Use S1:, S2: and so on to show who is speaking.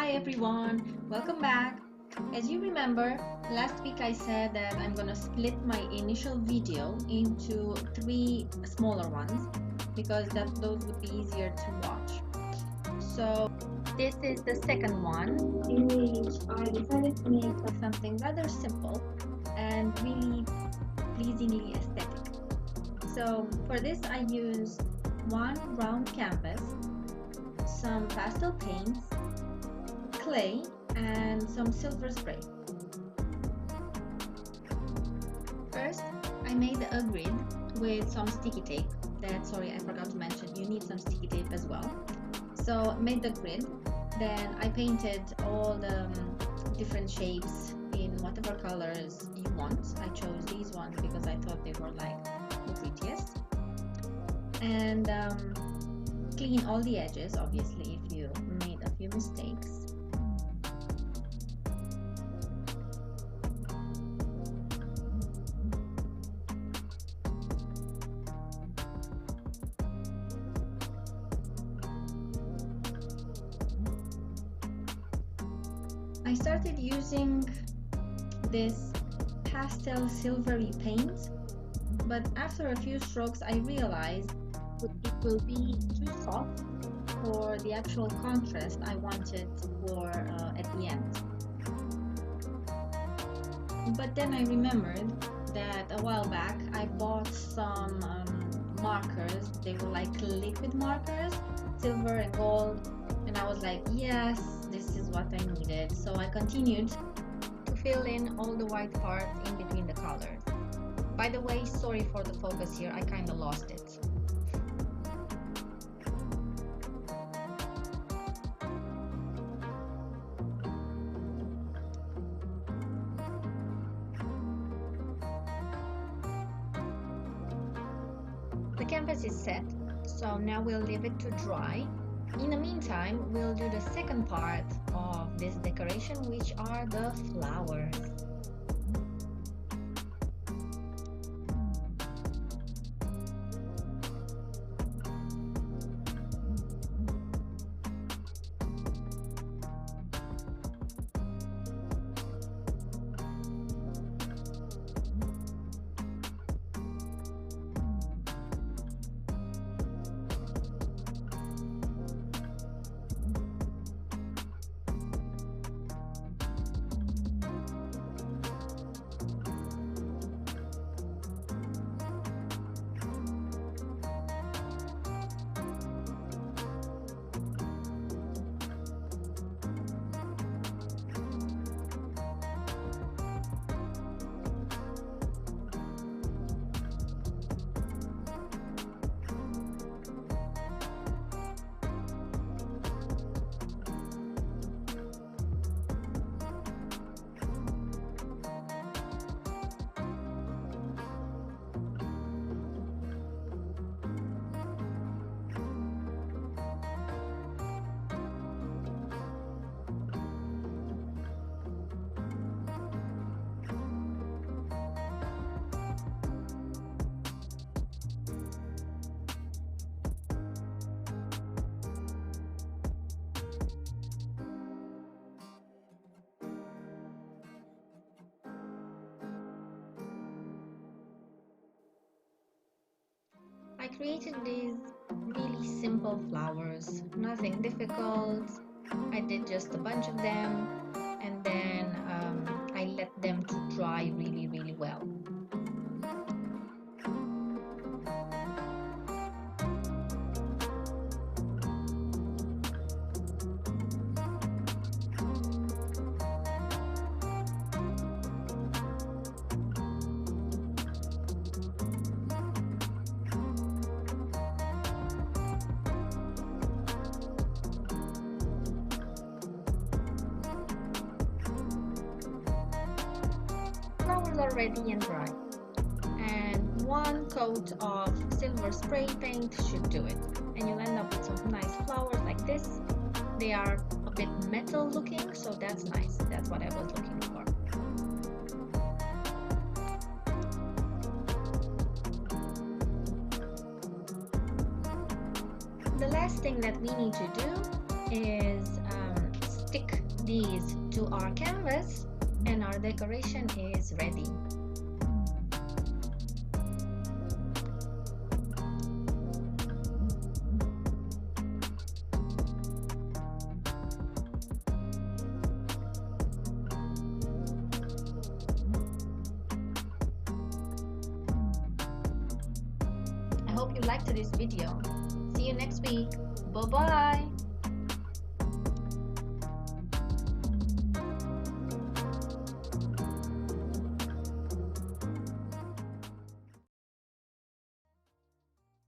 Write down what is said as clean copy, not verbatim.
S1: Hi everyone, welcome back. As you remember, last week I said that I'm gonna split my initial video into three smaller ones because those would be easier to watch. So this is the second one in which I decided to make something rather simple and really pleasingly aesthetic. So for this I used one round canvas, some pastel paints, clay, and some silver spray. First, I made a grid with some sticky tape. Sorry, I forgot to mention, you need some sticky tape as well. So made the grid, then I painted all the different shapes in whatever colors you want. I chose these ones because I thought they were like the prettiest. And clean all the edges, obviously, if you made a few mistakes. I started using this pastel silvery paint, but after a few strokes I realized it will be too soft for the actual contrast I wanted for at the end. But then I remembered that a while back I bought some markers. They were like liquid markers, silver and gold, and I was like, yes, this is what I needed. So I continued to fill in all the white parts in between the colors. By the way, sorry for the focus here, I kind of lost it. The canvas is set, so now we'll leave it to dry. In the meantime, we'll do the second part of this decoration, which are the flowers. I created these really simple flowers, nothing difficult. I did just a bunch of them, and then I let them to dry really well. Flowers are ready and dry, and one coat of silver spray paint should do it, and you'll end up with some nice flowers like this. They are a bit metal looking, so that's nice. That's what I was looking for. The last thing that we need to do is stick these to our canvas and our decoration is ready. I hope you liked this video. See you next week. Bye-bye.